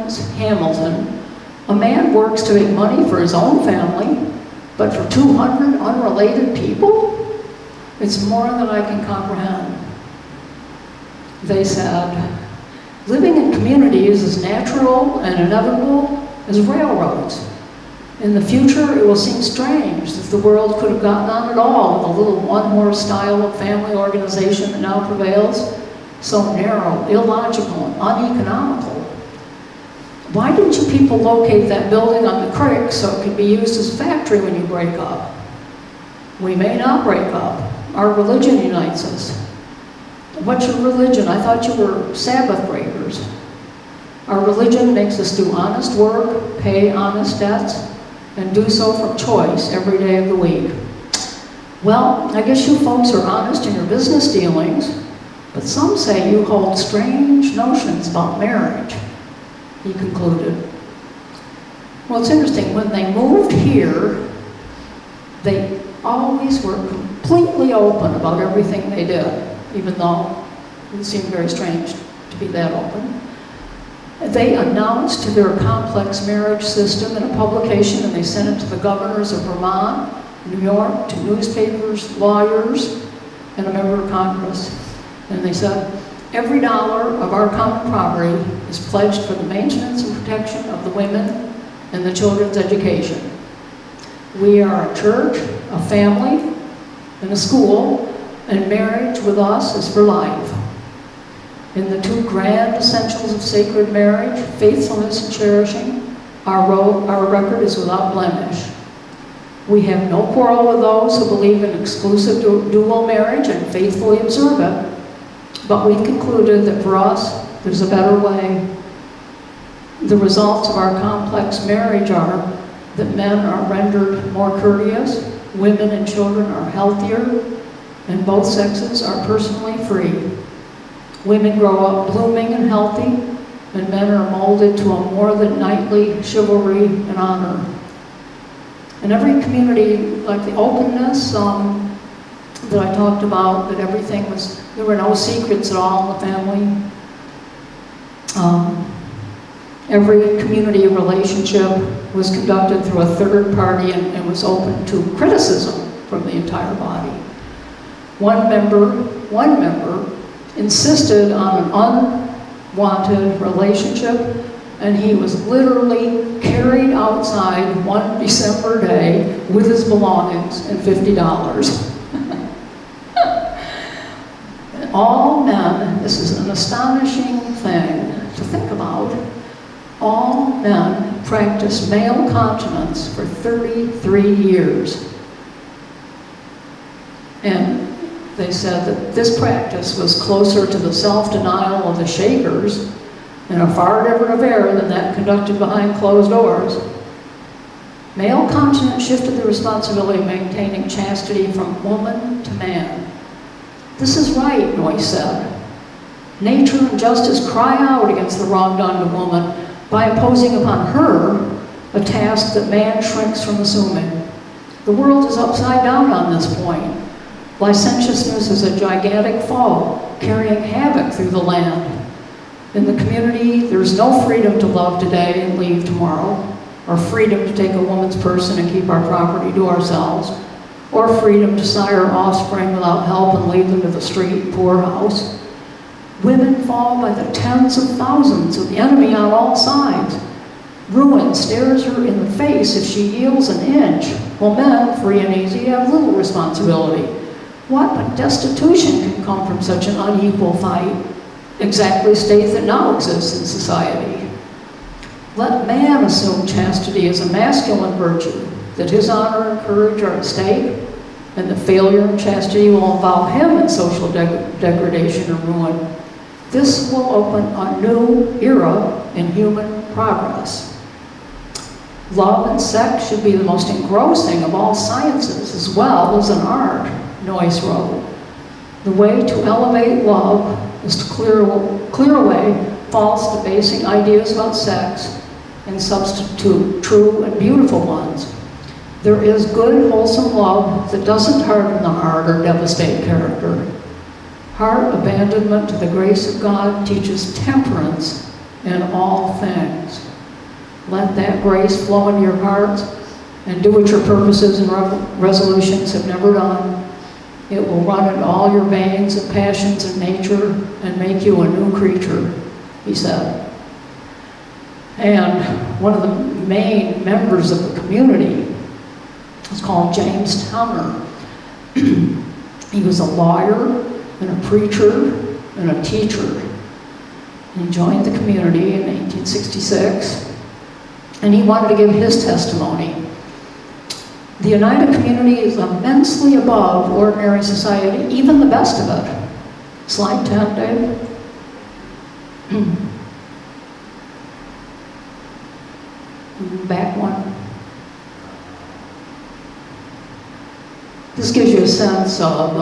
James Hamilton, a man works to make money for his own family, but for 200 unrelated people? It's more than I can comprehend. They said, living in communities is natural and inevitable as railroads. In the future, it will seem strange that the world could have gotten on at all with a little one-horse style of family organization that now prevails, so narrow, illogical, and uneconomical. Why didn't you people locate that building on the creek so it could be used as a factory when you break up? We may not break up. Our religion unites us. What's your religion? I thought you were Sabbath breakers. Our religion makes us do honest work, pay honest debts, and do so from choice every day of the week. Well, I guess you folks are honest in your business dealings, but some say you hold strange notions about marriage, he concluded. Well, it's interesting, when they moved here, they always were completely open about everything they did, even though it seemed very strange to be that open. They announced their complex marriage system in a publication, and they sent it to the governors of Vermont, New York, to newspapers, lawyers, and a member of Congress. And they said, every dollar of our common property is pledged for the maintenance and protection of the women and the children's education. We are a church, a family, and a school, and marriage with us is for life. In the two grand essentials of sacred marriage, faithfulness and cherishing, our record is without blemish. We have no quarrel with those who believe in exclusive dual marriage and faithfully observe it, but we've concluded that for us, there's a better way. The results of our complex marriage are that men are rendered more courteous, women and children are healthier, and both sexes are personally free. Women grow up blooming and healthy, and men are molded to a more than knightly chivalry and honor. In every community, like the openness that I talked about, that everything was, there were no secrets at all in the family. Every community relationship was conducted through a third party and was open to criticism from the entire body. One member insisted on an unwanted relationship, and he was literally carried outside one December day with his belongings and $50. All men, this is an astonishing thing to think about, all men practiced male continence for 33 years. And they said that this practice was closer to the self-denial of the Shakers and a far different affair than that conducted behind closed doors. Male continence shifted the responsibility of maintaining chastity from woman to man. This is right, Noyce said. Nature and justice cry out against the wrong done to woman by imposing upon her a task that man shrinks from assuming. The world is upside down on this point. Licentiousness is a gigantic foe, carrying havoc through the land. In the community, there's no freedom to love today and leave tomorrow, or freedom to take a woman's person and keep our property to ourselves, or freedom to sire offspring without help and lead them to the street and poorhouse. Women fall by the tens of thousands of the enemy on all sides. Ruin stares her in the face if she yields an inch, while men, free and easy, have little responsibility. What but destitution can come from such an unequal fight? Exactly state that now exists in society. Let man assume chastity as a masculine virtue, that his honor and courage are at stake, and the failure of chastity will involve him in social degradation and ruin. This will open a new era in human progress. Love and sex should be the most engrossing of all sciences as well as an art, Noyce wrote. The way to elevate love is to clear away false, debasing ideas about sex and substitute true and beautiful ones. There is good, wholesome love that doesn't harden the heart or devastate character. Heart abandonment to the grace of God teaches temperance in all things. Let that grace flow into your hearts and do what your purposes and resolutions have never done. It will run into all your veins and passions and nature and make you a new creature, he said. And one of the main members of the community was called James Towner. He was a lawyer and a preacher and a teacher. He joined the community in 1866, and he wanted to give his testimony. The Oneida community is immensely above ordinary society, even the best of it. Slide 10, Dave. Back one. This gives you a sense of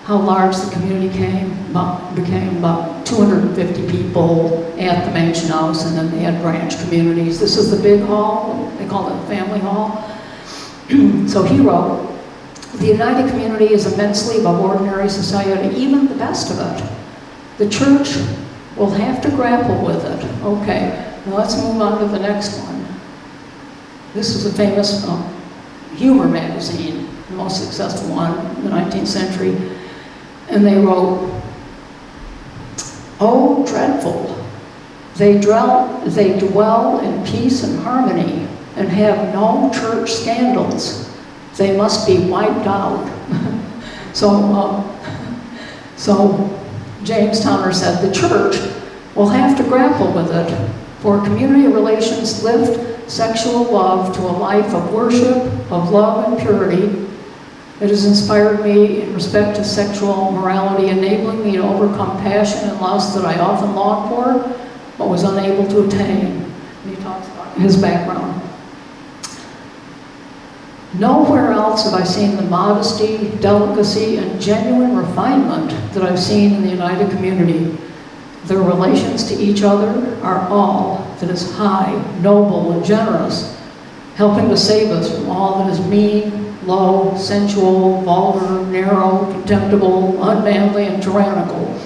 how large the community became about 250 people at the mansion house, and then they had branch communities. This is the big hall, they call it the family hall. So he wrote, the Oneida community is immensely above ordinary society, even the best of it. The church will have to grapple with it. Okay, now let's move on to the next one. This is a famous humor magazine, the most successful one in the 19th century. And they wrote, oh, dreadful. They dwell in peace and harmony and have no church scandals. They must be wiped out. So James Towner said, the church will have to grapple with it, for community relations lift sexual love to a life of worship, of love and purity. It has inspired me in respect to sexual morality, enabling me to overcome passion and lust that I often longed for, but was unable to attain. And he talks about his background. Nowhere else have I seen the modesty, delicacy, and genuine refinement that I've seen in the Oneida community. Their relations to each other are all that is high, noble, and generous, helping to save us from all that is mean, low, sensual, vulgar, narrow, contemptible, unmanly, and tyrannical.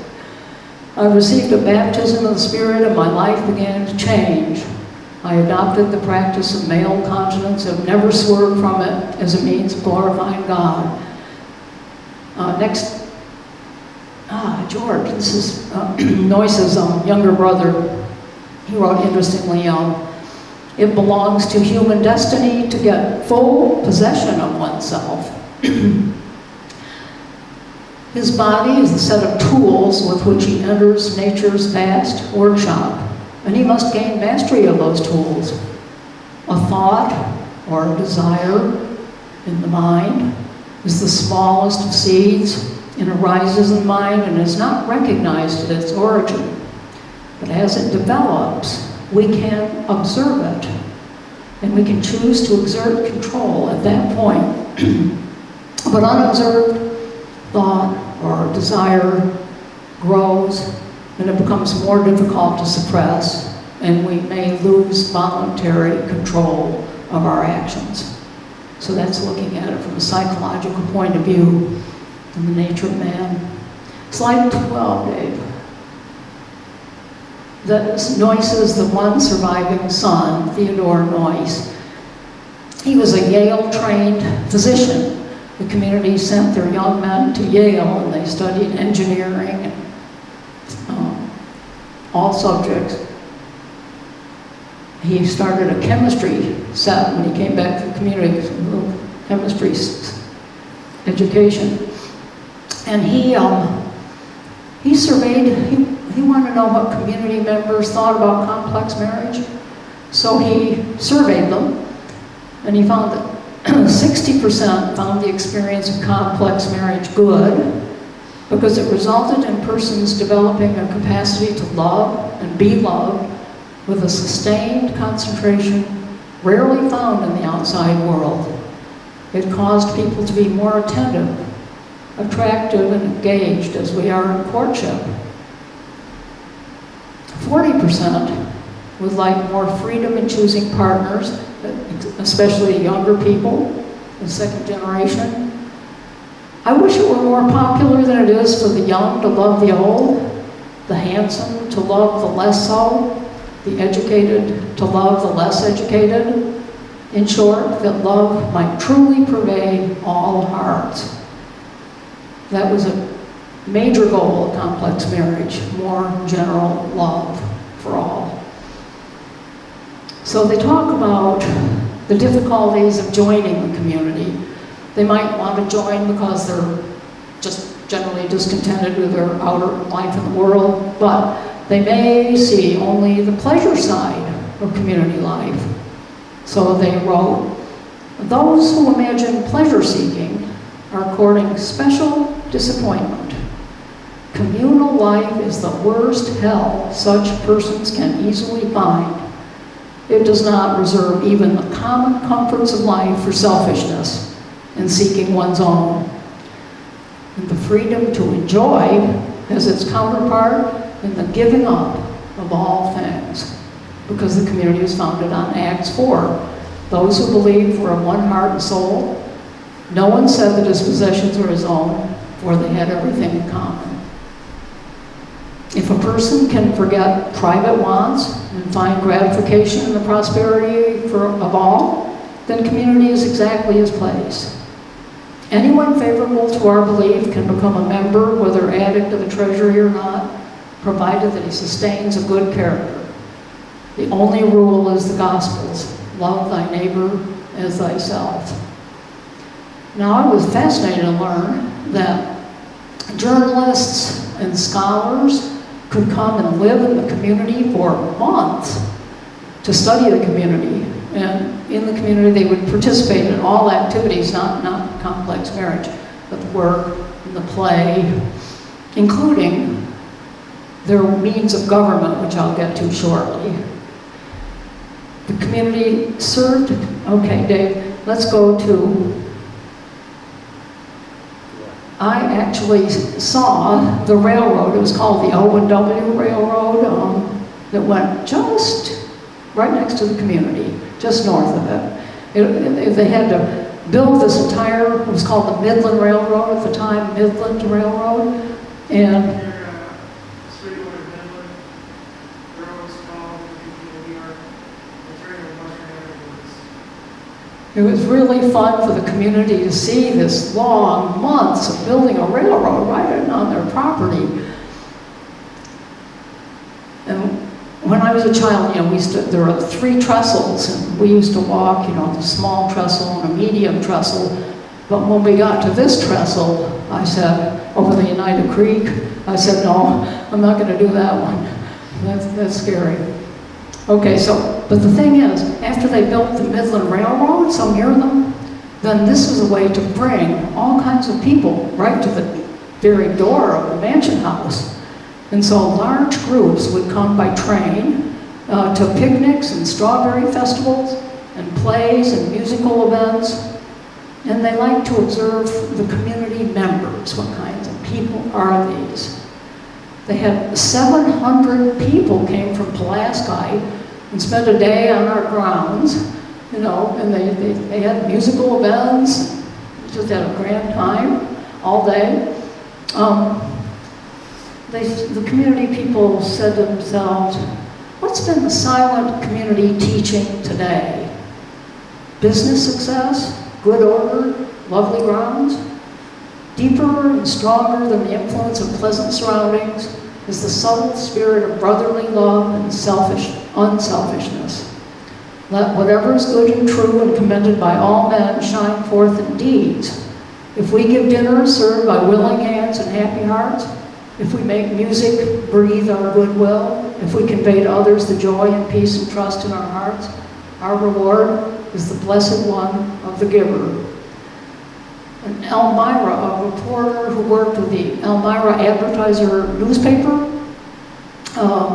I received a baptism of the Spirit and my life began to change. I adopted the practice of male continence and have never swerved from it as a means of glorifying God. Next, George, this is Noyce's younger brother. He wrote, interestingly, it belongs to human destiny to get full possession of oneself. His body is the set of tools with which he enters nature's vast workshop, and he must gain mastery of those tools. A thought or a desire in the mind is the smallest of seeds. It arises in the mind and is not recognized at its origin. But as it develops, we can observe it, and we can choose to exert control at that point. But unobserved thought or desire grows, and it becomes more difficult to suppress, and we may lose voluntary control of our actions. So that's looking at it from a psychological point of view in the nature of man. Slide 12, Dave. Noyce is the one surviving son, Theodore Noyce. He was a Yale-trained physician. The community sent their young men to Yale, and they studied engineering and all subjects. He started a chemistry set when he came back to the community, chemistry education. And he surveyed, he wanted to know what community members thought about complex marriage. So he surveyed them, and he found that 60% found the experience of complex marriage good because it resulted in persons developing a capacity to love and be loved with a sustained concentration rarely found in the outside world. It caused people to be more attentive, attractive, and engaged as we are in courtship. 40% would like more freedom in choosing partners, especially younger people, the second generation. I wish it were more popular than it is for the young to love the old, the handsome to love the less so, the educated to love the less educated. In short, that love might truly pervade all hearts. That was a major goal of complex marriage, more general love for all. So they talk about the difficulties of joining the community. They might want to join because they're just generally discontented with their outer life in the world, but they may see only the pleasure side of community life. So they wrote, those who imagine pleasure-seeking are courting special disappointment. Communal life is the worst hell such persons can easily find. It does not reserve even the common comforts of life for selfishness and seeking one's own. And the freedom to enjoy has its counterpart in the giving up of all things, because the community was founded on Acts 4. Those who believed were of one heart and soul. No one said that his possessions were his own, for they had everything in common. If a person can forget private wants and find gratification in the prosperity of all, then community is exactly his place. Anyone favorable to our belief can become a member, whether added to the treasury or not, provided that he sustains a good character. The only rule is the Gospels: love thy neighbor as thyself. Now, I was fascinated to learn that journalists and scholars could come and live in the community for months to study the community. And in the community, they would participate in all activities, not complex marriage, but the work and the play, including their means of government, which I'll get to shortly. The community served, okay, Dave, let's go to, I actually saw the railroad. It was called the O&W Railroad, that went just right next to the community, just north of it. They had to build this entire, it was called the Midland Railroad at the time, Midland Railroad, and it was really fun for the community to see this long months of building a railroad right on their property. And when I was a child, there were 3 trestles, and we used to walk, the small trestle and a medium trestle. But when we got to this trestle, I said, over the Oneida Creek, I said, no, I'm not going to do that one. That's scary. Okay, but the thing is, after they built the Midland Railroad so near them, then this was a way to bring all kinds of people right to the very door of the mansion house. And so large groups would come by train to picnics and strawberry festivals and plays and musical events. And they like to observe the community members. What kinds of people are these? They had 700 people came from Pulaski and spent a day on our grounds, and they had musical events, just had a grand time all day. The community people said to themselves, what's been the silent community teaching today? Business success, good order, lovely grounds? Deeper and stronger than the influence of pleasant surroundings is the subtle spirit of brotherly love and unselfishness. Let whatever is good and true and commended by all men shine forth in deeds. If we give dinners served by willing hands and happy hearts, if we make music breathe our goodwill, if we convey to others the joy and peace and trust in our hearts, our reward is the blessed one of the giver. And Elmira, a reporter who worked with the Elmira Advertiser newspaper,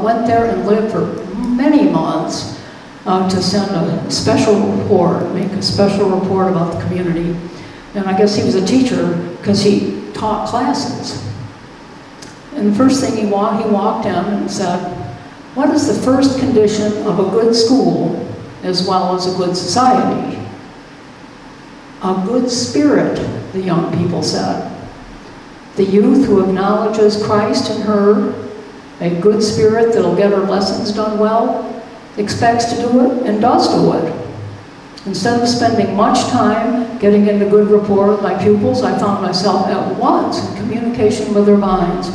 went there and lived for many months to send a special report, make a special report about the community. And I guess he was a teacher because he taught classes. And the first thing he walked in and said, what is the first condition of a good school as well as a good society? A good spirit, the young people said. The youth who acknowledges Christ in her, a good spirit that'll get her lessons done well, expects to do it and does do it. Instead of spending much time getting into good rapport with my pupils, I found myself at once in communication with their minds,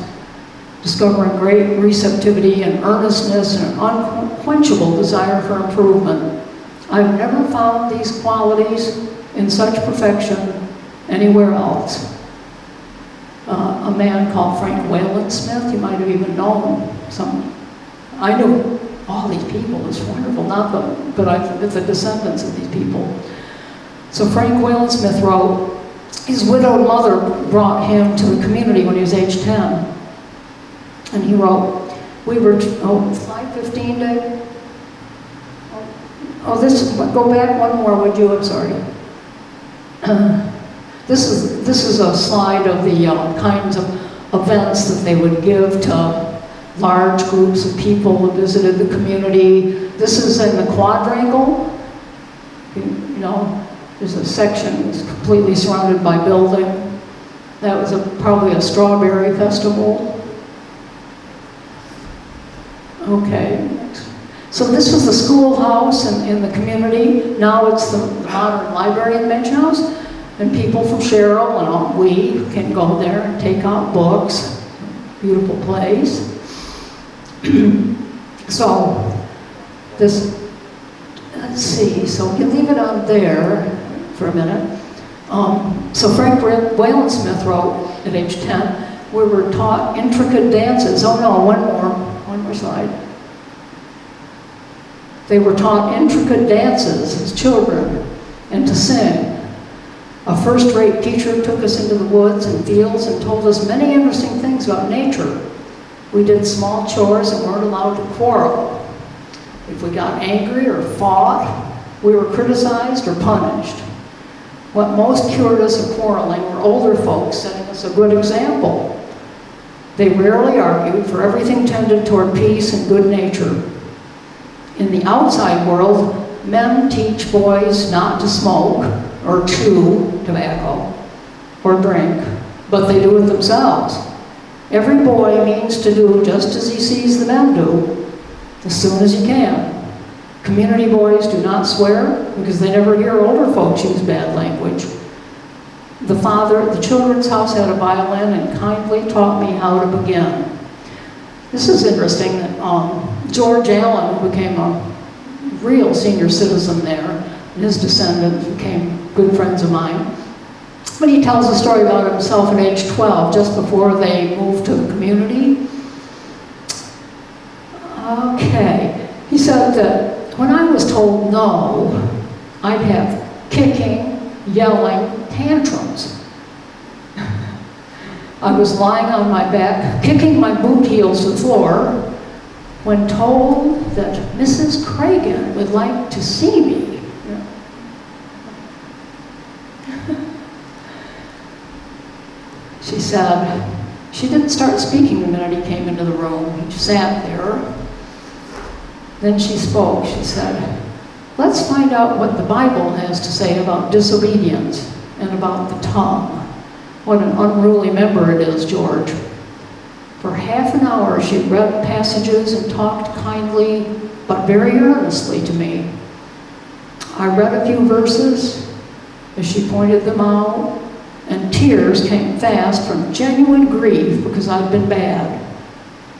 discovering great receptivity and earnestness and an unquenchable desire for improvement. I've never found these qualities in such perfection anywhere else. A man called Frank Wayland Smith, you might have even known some. I knew all these people. It's wonderful, but it's the descendants of these people. So Frank Wayland Smith wrote, his widowed mother brought him to the community when he was age 10. And he wrote, we were, slide 15, Dave? Go back one more, would you? I'm sorry. This is a slide of the kinds of events that they would give to large groups of people who visited the community. This is in the quadrangle. You know, there's a section that's completely surrounded by building. That was probably a strawberry festival. Okay. So this was the schoolhouse in the community. Now it's the modern library in the Mansion House. And people from Sherrill and we can go there and take out books. Beautiful place. So this, let's see, so you leave it on there for a minute. So Frank Wayland Smith wrote at age 10, we were taught intricate dances. Oh no, one more slide. They were taught intricate dances as children and to sing. A first-rate teacher took us into the woods and fields and told us many interesting things about nature. We did small chores and weren't allowed to quarrel. If we got angry or fought, we were criticized or punished. What most cured us of quarreling were older folks setting us a good example. They rarely argued, for everything tended toward peace and good nature. In the outside world, men teach boys not to smoke or chew tobacco or drink, but they do it themselves. Every boy means to do just as he sees the men do, as soon as he can. Community boys do not swear because they never hear older folks use bad language. The children's house had a violin and kindly taught me how to begin. This is interesting that George Allen, who became a real senior citizen there, and his descendants became good friends of mine. But he tells a story about himself at age 12, just before they moved to the community. Okay, he said that when I was told no, I'd have kicking, yelling, tantrums. I was lying on my back, kicking my boot heels to the floor, when told that Mrs. Cragen would like to see me. She said, she didn't start speaking the minute he came into the room. He sat there. Then she spoke. She said, let's find out what the Bible has to say about disobedience and about the tongue. What an unruly member it is, George. For half an hour she read passages and talked kindly but very earnestly to me. I read a few verses as she pointed them out, and tears came fast from genuine grief because I'd been bad.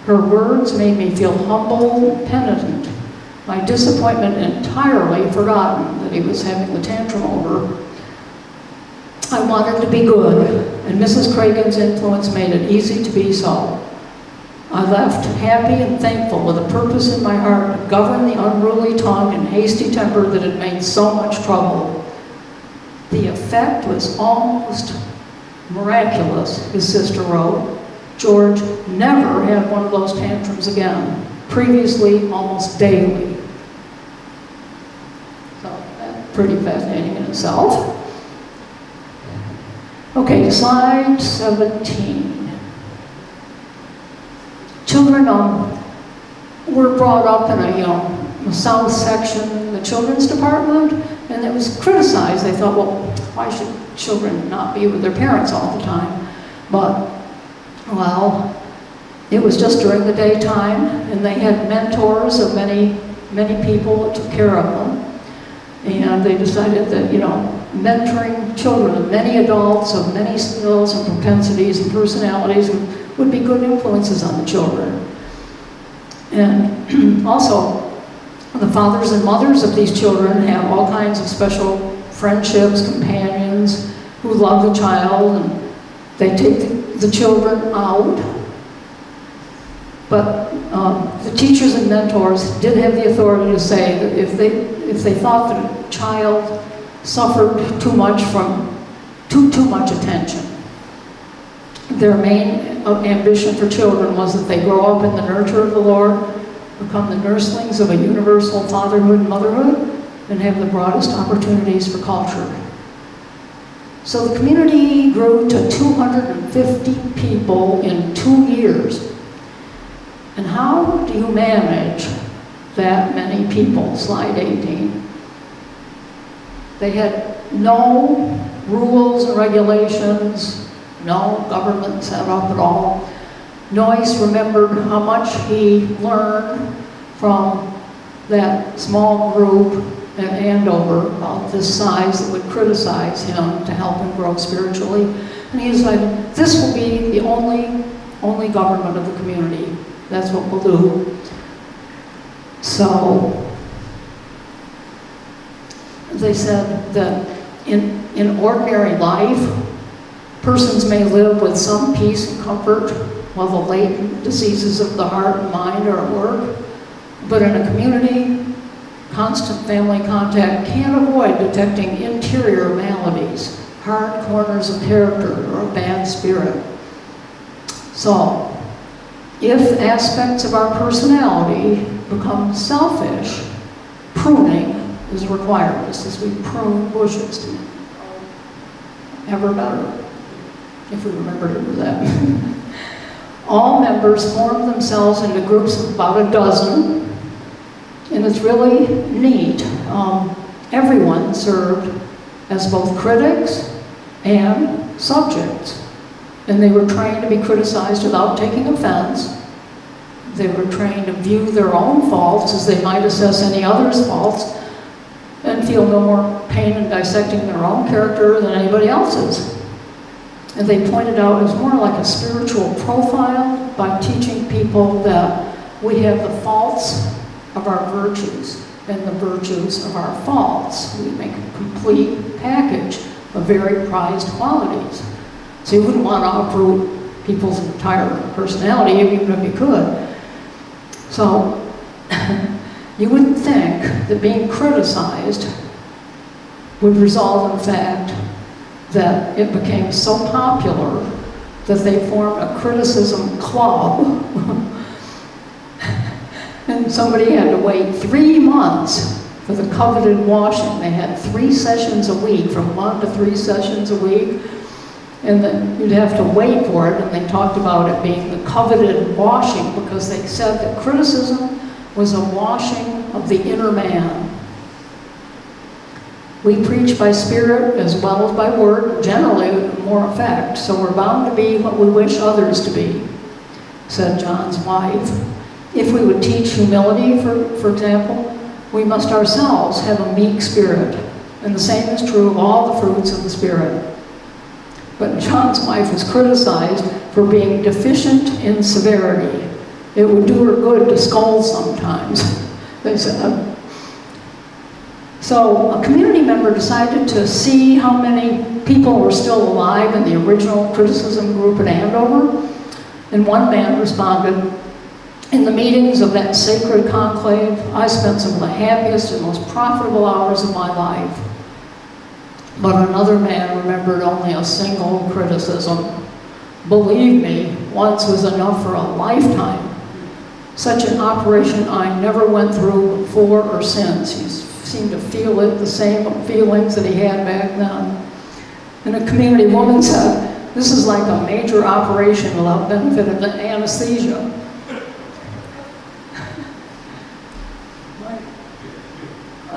Her words made me feel humble and penitent, my disappointment entirely forgotten that he was having the tantrum over. I wanted to be good, and Mrs. Cragen's influence made it easy to be so. I left happy and thankful with a purpose in my heart to govern the unruly tongue and hasty temper that had made so much trouble. The effect was almost miraculous, his sister wrote. George never had one of those tantrums again, previously almost daily. So that's pretty fascinating in itself. Okay, slide 17. Children were brought up in a south section in the children's department, and it was criticized. They thought, well, why should children not be with their parents all the time? But, well, it was just during the daytime, and they had mentors of many many people that took care of them. And they decided that, mentoring children of many adults of many skills and propensities and personalities would be good influences on the children. And also, the fathers and mothers of these children have all kinds of special friendships, companions who love the child, and they take the children out. But the teachers and mentors did have the authority to say that if they thought that a child suffered too much from too much attention, their main ambition for children was that they grow up in the nurture of the Lord, become the nurslings of a universal fatherhood and motherhood, and have the broadest opportunities for culture. So the community grew to 250 people in 2 years. And how do you manage that many people? Slide 18. They had no rules and regulations, no government set up at all. Noyce remembered how much he learned from that small group at Andover about this size that would criticize him to help him grow spiritually. And he decided, this will be the only government of the community. That's what we'll do. So they said that in ordinary life, persons may live with some peace and comfort while the latent diseases of the heart and mind are at work. But in a community, constant family contact can't avoid detecting interior maladies, hard corners of character, or a bad spirit. So, if aspects of our personality become selfish, pruning is required, just as we prune bushes to ever better, if we remember to do that. All members form themselves into groups of about a dozen, and it's really neat. Everyone served as both critics and subjects, and they were trained to be criticized without taking offense. They were trained to view their own faults as they might assess any other's faults, and feel no more pain in dissecting their own character than anybody else's. And they pointed out it was more like a spiritual profile by teaching people that we have the faults of our virtues and the virtues of our faults. We make a complete package of very prized qualities. So you wouldn't want to uproot people's entire personality, even if you could. So you wouldn't think that being criticized would result in the fact that it became so popular that they formed a criticism club. And somebody had to wait 3 months for the coveted washing. They had 3 sessions a week, from 1 to 3 sessions a week. And then you'd have to wait for it, and they talked about it being the coveted washing because they said that criticism was a washing of the inner man. We preach by spirit as well as by word, generally with more effect, so we're bound to be what we wish others to be, said John's wife. If we would teach humility, for example, we must ourselves have a meek spirit, and the same is true of all the fruits of the Spirit. But John's wife was criticized for being deficient in severity. It would do her good to scold sometimes, they said. So a community member decided to see how many people were still alive in the original criticism group at Andover. And one man responded, "In the meetings of that sacred conclave, I spent some of the happiest and most profitable hours of my life." But another man remembered only a single criticism. "Believe me, once was enough for a lifetime. Such an operation I never went through before or since." He seemed to feel it, the same feelings that he had back then. And a community woman said, "This is like a major operation without benefit of anesthesia."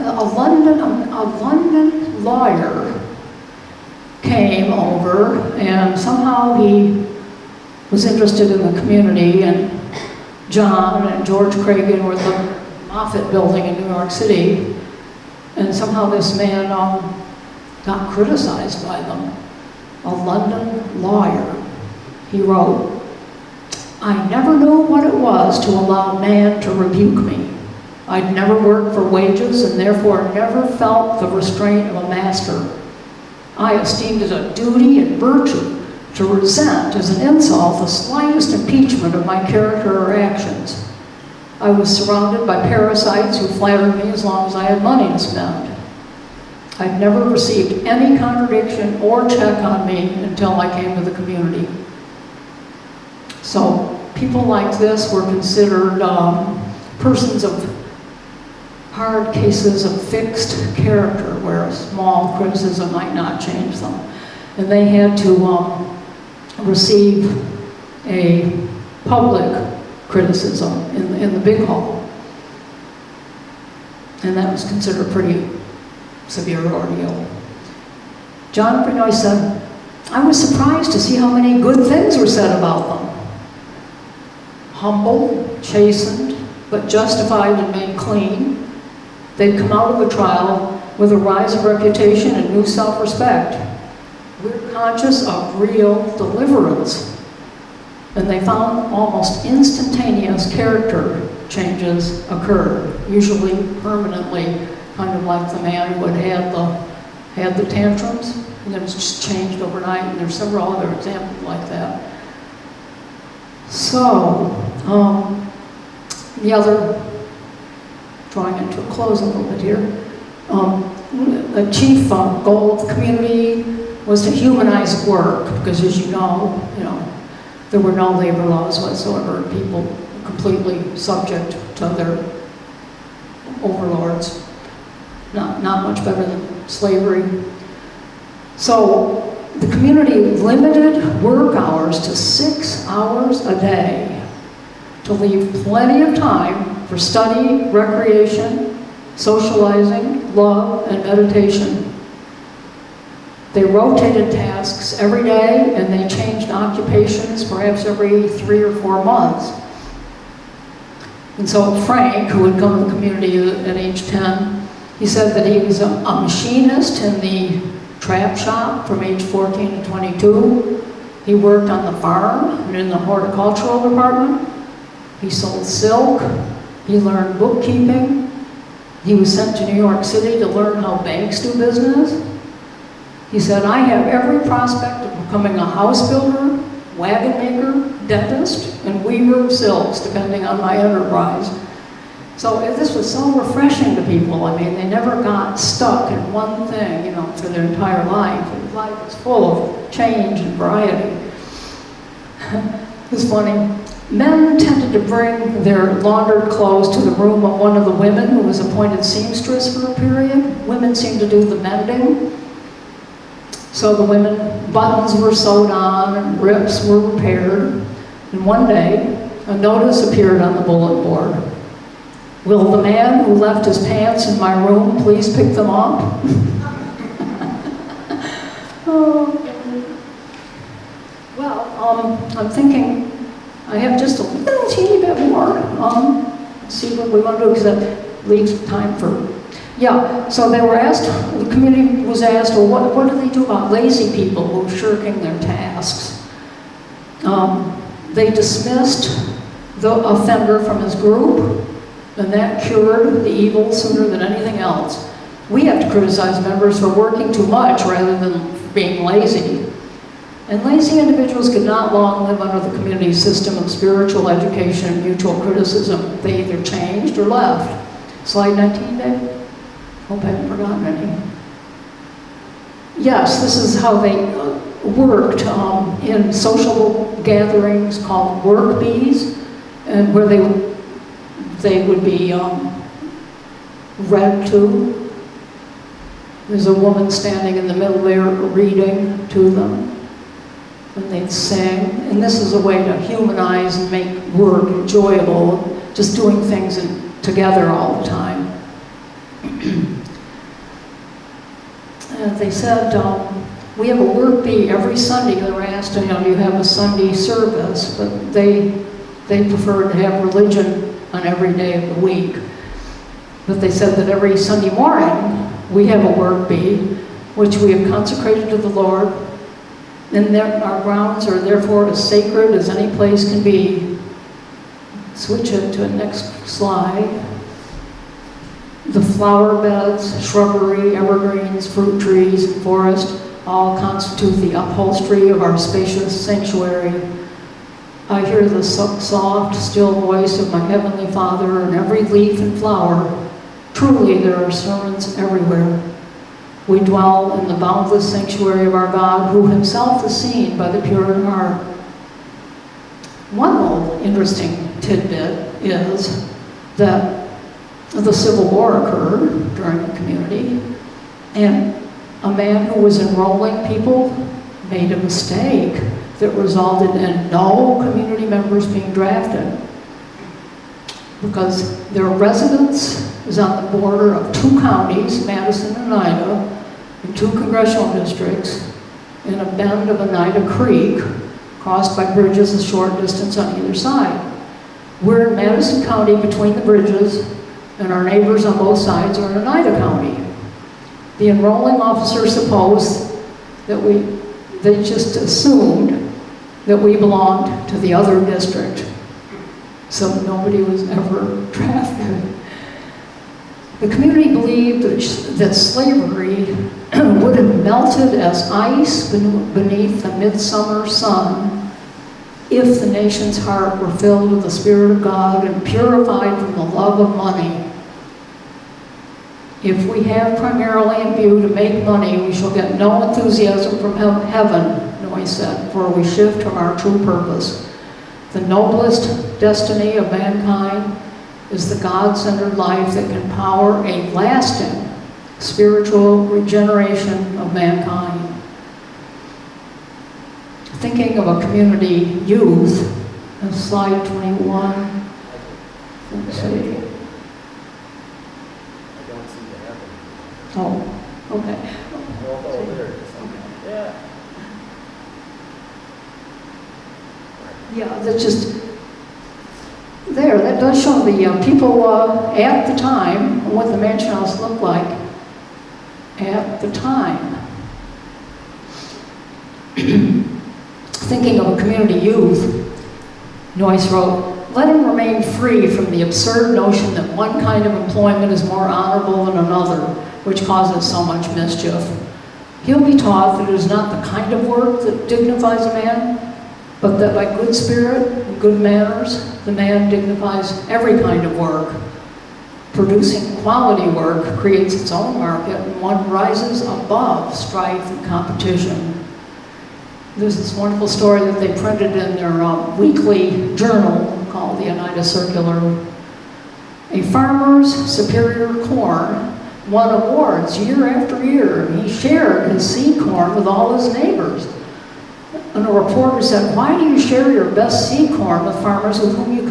A London lawyer came over, and somehow he was interested in the community, and John and George Cragen were the Moffitt building in New York City, and somehow this man got criticized by them. A London lawyer. He wrote, "I never knew what it was to allow man to rebuke me. I'd never worked for wages and therefore never felt the restraint of a master. I esteemed it a duty and virtue to resent as an insult the slightest impeachment of my character or actions. I was surrounded by parasites who flattered me as long as I had money to spend. I'd never received any contradiction or check on me until I came to the community." So people like this were considered persons of hard cases of fixed character, where a small criticism might not change them. And they had to receive a public criticism in the big hall. And that was considered a pretty severe ordeal. John Benoit said, "I was surprised to see how many good things were said about them. Humble, chastened, but justified and made clean. They'd come out of the trial with a rise of reputation and new self-respect. We're conscious of real deliverance." And they found almost instantaneous character changes occurred, usually permanently, kind of like the man who had the tantrums, and then it's just changed overnight, and there's several other examples like that. So, the other, drawing it to a close a little bit here, the chief goal of the community was to humanize work, because as you know, there were no labor laws whatsoever. People were completely subject to their overlords. Not much better than slavery. So the community limited work hours to 6 hours a day to leave plenty of time for study, recreation, socializing, love, and meditation. They rotated tasks every day, and they changed occupations perhaps every 3 or 4 months. And so Frank, who had come to the community at age 10, he said that he was a machinist in the trap shop from age 14 to 22. He worked on the farm and in the horticultural department. He sold silk. He learned bookkeeping. He was sent to New York City to learn how banks do business. He said, "I have every prospect of becoming a house builder, wagon maker, dentist, and weaver of silks, depending on my enterprise." So this was so refreshing to people. I mean, they never got stuck in one thing, for their entire life. Life was full of change and variety. It was funny. Men tended to bring their laundered clothes to the room of one of the women who was appointed seamstress for a period. Women seemed to do the mending. So the women, buttons were sewed on and rips were repaired. And one day, a notice appeared on the bulletin board. "Will the man who left his pants in my room please pick them up?" Oh. Well, I'm thinking I have just a little teeny bit more. Let's see what we want to do, because that leaves time for... Yeah, so they were asked, the community was asked, well, what do they do about lazy people who are shirking their tasks? They dismissed the offender from his group, and that cured the evil sooner than anything else. We have to criticize members for working too much rather than being lazy. And lazy individuals could not long live under the community's system of spiritual education and mutual criticism. They either changed or left. Slide 19, Dave. Hope I haven't forgotten any. Yes, this is how they worked in social gatherings called work bees, and where they would be read to. There's a woman standing in the middle there reading to them, and they'd sing. And this is a way to humanize and make work enjoyable, just doing things together all the time. And they said, we have a work bee every Sunday. They were asked, do you have a Sunday service? But they preferred to have religion on every day of the week. But they said that every Sunday morning, we have a work bee, which we have consecrated to the Lord, and that our grounds are therefore as sacred as any place can be. Switch it to the next slide. The flower beds, shrubbery, evergreens, fruit trees, and forest all constitute the upholstery of our spacious sanctuary. I hear the soft, still voice of my Heavenly Father in every leaf and flower. Truly, there are sermons everywhere. We dwell in the boundless sanctuary of our God, who himself is seen by the pure in heart. One little interesting tidbit is that the Civil War occurred during the community, and a man who was enrolling people made a mistake that resulted in no community members being drafted, because their residence is on the border of 2 counties, Madison and Oneida, and 2 congressional districts, in a bend of Oneida Creek, crossed by bridges a short distance on either side. We're in Madison County between the bridges, and our neighbors on both sides are in Oneida County. The enrolling officer supposed that they just assumed that we belonged to the other district, so nobody was ever drafted. The community believed that slavery would have melted as ice beneath the midsummer sun if the nation's heart were filled with the Spirit of God and purified from the love of money. If we have primarily in view to make money, we shall get no enthusiasm from heaven, Noy said, for we shift from our true purpose. The noblest destiny of mankind is the God-centered life that can power a lasting spiritual regeneration of mankind. Thinking of a community youth, slide 21. Let's see. Oh, okay. Yeah. Yeah, that's just there. That does show the people at the time, what the mansion house looked like at the time. Thinking of a community youth, Noyce wrote, "Let him remain free from the absurd notion that one kind of employment is more honorable than another, which causes so much mischief. He'll be taught that it is not the kind of work that dignifies a man, but that by good spirit and good manners, the man dignifies every kind of work. Producing quality work creates its own market, and one rises above strife and competition." There's this wonderful story that they printed in their weekly journal called the Oneida Circular. A farmer's superior corn won awards year after year. He shared his seed corn with all his neighbors. And a reporter said, "Why do you share your best seed corn with farmers with whom you